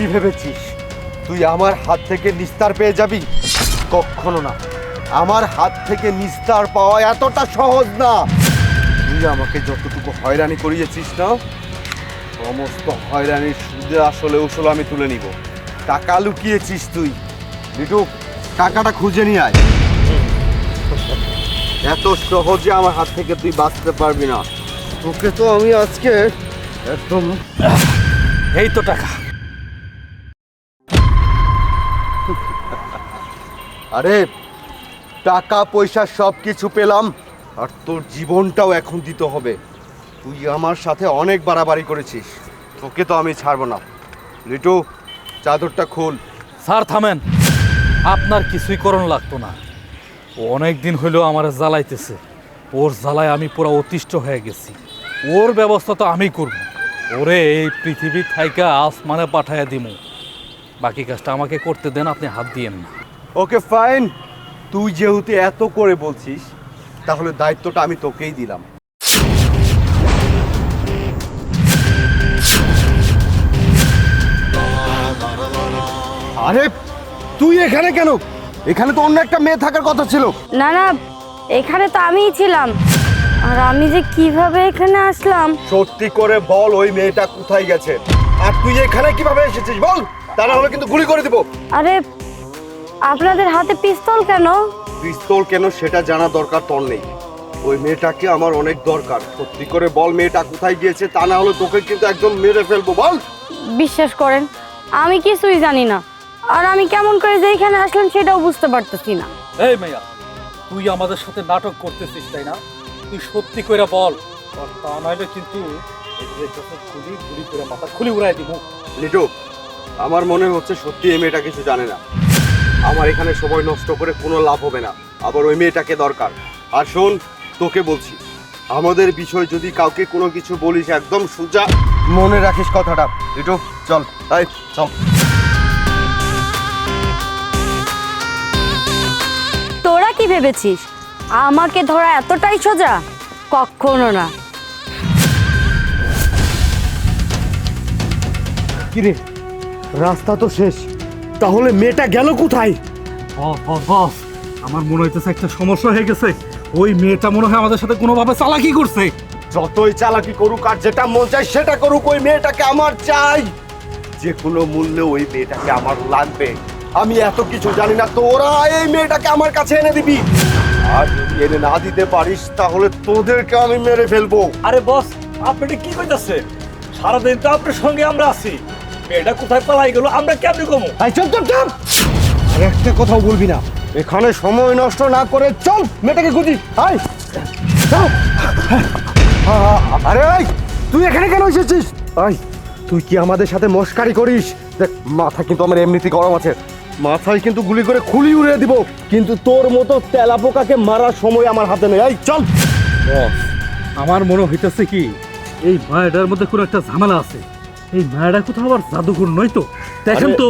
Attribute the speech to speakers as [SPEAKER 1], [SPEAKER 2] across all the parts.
[SPEAKER 1] কি ভেবেছিস তুই আমার হাত থেকে নিস্তার পেয়ে যাবি? কখনো না। আমার হাত থেকে নিস্তার পাওয়া এতটা সহজ না। তুই আমাকে যতটুকু হয়রানি করিয়েছিস না, সমস্ত হয়রানির সুদে আসলে ওসল আমি তুলে নিব। টাকা লুকিয়েছিস তুই। বিটু, টাকাটা খুঁজে নিয়ে আয়। এত সহজে আমার হাত থেকে তুই বাঁচতে পারবি না। তোকে তো আমি আজকে একদম...
[SPEAKER 2] এই তো টাকা।
[SPEAKER 1] আরে টাকা পয়সা সব কিছু পেলাম, আর তোর জীবনটাও এখন দিতে হবে। তুই আমার সাথে অনেক বাড়াবাড়ি করেছিস, তোকে তো আমি ছাড়বো না। লিটু, চাদরটা খুল।
[SPEAKER 2] স্যার থামেন, আপনার কিছুই করণ লাগতো না। ও অনেক দিন হইলেও আমার জ্বালাইতেছে। ওর জ্বালায় আমি পুরো অতিষ্ঠ হয়ে গেছি। ওর ব্যবস্থা তো আমি করব। ওরে এই পৃথিবী থাইকা আসমানে পাঠাইয়া দিমু। বাকি কাজটা আমাকে করতে দেন, আপনি হাত দিয়েন না।
[SPEAKER 1] ওকে ফাইন, তুই যেহেতু এত করে বলছিস তাহলে দায়িত্বটা আমি তোকেই দিলাম। আরে তুই এখানে কেন? এখানে তো অন্য একটা মেয়ে থাকার কথা ছিল।
[SPEAKER 3] না না, এখানে তো আমিই ছিলাম। আর আমি যে কিভাবে এখানে আসলাম?
[SPEAKER 1] সত্যি করে বল, ওই মেয়েটা কোথায় গেছে? আর তুই এখানে কিভাবে এসেছিস বল, তা না হলে কিন্তু গুলি করে দিব।
[SPEAKER 3] আরে আপনাদের হাতে পিস্তল কেন?
[SPEAKER 1] পিস্তল কেন সেটা জানা দরকার তোর নেই। ওই মেয়েটাকে আমার অনেক দরকার। সত্যি করে বল, মেয়েটা কোথায় গিয়েছে, তা না হলে তোকে কিন্তু একদম মেরে ফেলবো। বল।
[SPEAKER 3] বিশ্বাস করেন, আমি কিছুই জানি না। আর আমি কেমন করে যে এখানে আসলাম সেটাও বুঝতে পারতেছি না।
[SPEAKER 2] এই মেয়া, তুই আমাদের সাথে নাটক করতেছিস তাই না? তুই সত্যি করে বল, আর তা নাহলে কিন্তু গুলি করে মাথা খুলি উড়াই দিব।
[SPEAKER 1] লিটু, আমার মনে হচ্ছে সত্যি এই মেয়েটা কিছু জানে না। আমার এখানে সময় নষ্ট করে কোনো লাভ হবে না। আবার ওই মেয়েটাকে দরকার। আর শোন, তোকে বলছি, আমাদের বিষয় যদি কাউকে কোনো কিছু বলিস একদম সোজা মনে রাখিস কথাটা। লিটু চল, তাই চল।
[SPEAKER 3] তোরা কি ভেবেছিস আমাকে ধরা এতটাই সোজা? কখনো না।
[SPEAKER 1] কিরে, রাস্তা তো শেষ, তাহলে মেয়েটা গেল কোথায়?
[SPEAKER 2] বস, আমার মনে হইতেছে একটা সমস্যা হয়ে গেছে। ওই মেয়েটা মনে হয় আমাদের সাথে কোনোভাবে চালাকি করছে।
[SPEAKER 1] যতই চালাকি করুক আর যেটা মন চাই সেটা করুক, ওই মেয়েটাকে আমার চাই। যে কোনো মূল্যে ওই মেয়েটাকে আমার লাগবে। আমি এত কিছু জানি না, তোরা এই মেয়েটাকে আমার কাছে এনে দিবি। আর যদি এনে না দিতে পারিস তাহলে তোদেরকে আমি মেরে ফেলবো।
[SPEAKER 4] আরে বস, আপনি কি কইতাছেন? সারাদিন তো আপনার সঙ্গে আমরা আছি। মেয়েটা কোথায় পালাই গেল আমরা কেমনে কমু?
[SPEAKER 1] এই চল চল চল, আর একটা কথাও বলবি না। এখানে সময় নষ্ট না করে চল মেয়েটাকে খুঁজি। আয় চল। আরে এই, তুই এখানে কেন এসেছিস? আয়, তুই কি আমাদের সাথে মস্কারি করিস? দেখ, মাথা কিন্তু আমার এমনিতে গরম আছে। মাথায় কিন্তু গুলি করে খুলি উড়িয়ে দিব, কিন্তু তোর মতো তেলাপোকাকে মারার সময় আমার হাতে নেই। এই চল।
[SPEAKER 2] বস, আমার মনে হইতেছে কি এই মায়াটার মধ্যে কোনো একটা ঝামেলা আছে। এই মায়াটা কোথাও আবার জাদুঘর নয় তো? দেখেন তো,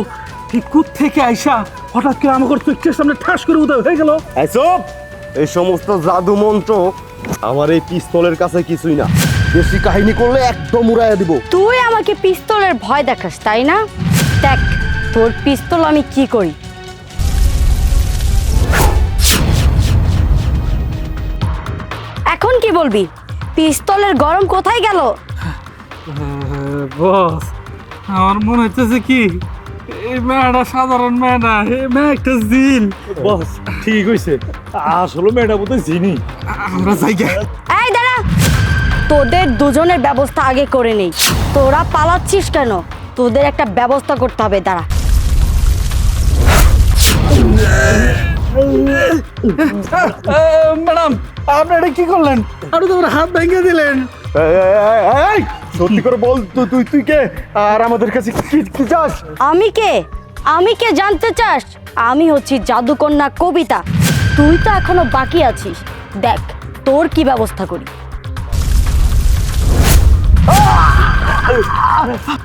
[SPEAKER 2] এই কুত থেকে আইসা হঠাৎ করে আমাকে চোখের সামনে ঠাস করে উদয় হয়ে গেল।
[SPEAKER 1] এই চুপ! এই সমস্ত জাদু মন্ত্র আমার এই পিস্তলের কাছে কিছুই না। বেশি কাহিনী করলে একদম উড়াইয়া দিব।
[SPEAKER 3] তুই আমাকে পিস্তলের ভয় দেখাস তাই না? দেখ তোর পিস্তল আমি কি করি। এখন কি বলবি? পিস্তলের গরম কোথায় গেল?
[SPEAKER 2] বস, আমার মনে হইতেছে কি এই মেয়েটা সাধারণ মেয়ে না, এই মেয়ে একটা জিন।
[SPEAKER 4] বস ঠিক হইছে, আসলে মেয়েটা বোধহয় চিনি।
[SPEAKER 2] আমরা জায়গা।
[SPEAKER 3] এই দাঁড়া, তোদের দুজনের ব্যবস্থা আগে করে নেই। তোরা পালাচ্ছিস কেন? তোদের একটা ব্যবস্থা করতে হবে। দাঁড়া।
[SPEAKER 2] ম্যাডাম, আপনি এটা কি করলেন? আপনি তো আমার হাত ভেঙে দিলেন।
[SPEAKER 1] এই, সত্যি করে বল, তুই কে আর আমাদের কাছে কি চাস?
[SPEAKER 3] আমি কে? আমি কে জানতে চাস? আমি হচ্ছি জাদুকন্যা কবিতা। তুই তো এখনো বাকি আছিস। দেখ তোর কি ব্যবস্থা করি।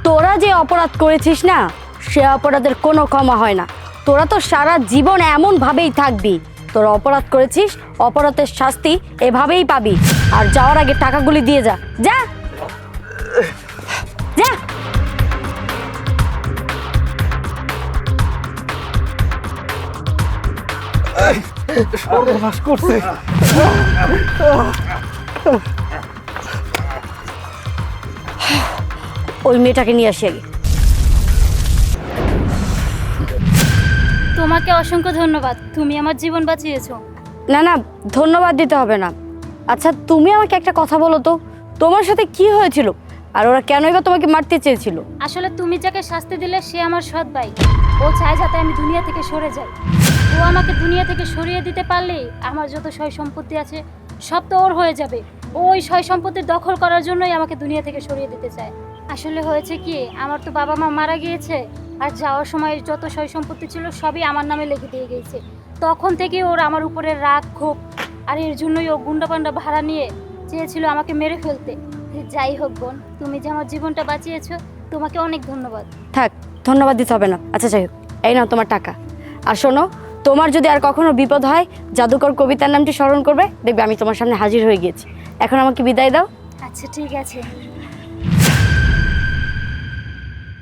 [SPEAKER 3] তোরা যে অপরাধ করেছিস না, সে অপরাধের কোনো ক্ষমা হয় না। তোরা তো সারা জীবন এমন ভাবেই থাকবি। তোরা অপরাধ করেছিস, অপরাধের শাস্তি এভাবেই পাবি। আর যাওয়ার আগে টাকাগুলি দিয়ে যা। যা যা।
[SPEAKER 2] সর্বনাশ করছে।
[SPEAKER 3] ওই মেয়েটাকে নিয়ে আসি আগে।
[SPEAKER 5] তোমাকে অসংখ্য ধন্যবাদ, তুমি আমার জীবন বাঁচিয়েছো।
[SPEAKER 3] না না, ধন্যবাদ দিতে হবে না। আচ্ছা তুমি আমাকে একটা কথা বলো তো, তোমার সাথে কি হয়েছিল আর ওরা কেনই বা তোমাকে মারতে চেয়েছিল?
[SPEAKER 5] আসলে তুমি যাকে শাস্তি দিলে সে আমার সৎ ভাই। ও চায় যাতে আমি দুনিয়া থেকে সরে যাই। ও আমাকে দুনিয়া থেকে সরিয়ে দিতে পারলেই আমার যত সয় সম্পত্তি আছে সব তো ওর হয়ে যাবে। ও ওই সয় সম্পত্তি দখল করার জন্যই আমাকে দুনিয়া থেকে সরিয়ে দিতে চায়। আসলে হয়েছে কি, আমার তো বাবা মা মারা গিয়েছে, আর যাওয়ার সময় যত সয় সম্পত্তি ছিল সবই আমার নামে লিখে দিয়ে গিয়েছে। তখন থেকে ওর আমার উপরে রাগ ক্ষোভ, আর এর জন্যই ও গুন্ডা পান্ডা ভাড়া নিয়ে চেয়েছিল আমাকে মেরে ফেলতে। যাই হোক বোন, তুমি যে আমার জীবনটা বাঁচিয়েছো, তোমাকে অনেক ধন্যবাদ।
[SPEAKER 3] থাক, ধন্যবাদ দিতে হবে না। আচ্ছা যাই হোক, এই নাও তোমার টাকা। আর শোনো, তোমার যদি আর কখনো বিপদ হয়, জাদুকর কবিতার নামটি স্মরণ করবে, দেখবে আমি তোমার সামনে হাজির হয়ে গিয়েছি। এখন আমাকে বিদায় দাও।
[SPEAKER 5] আচ্ছা ঠিক আছে।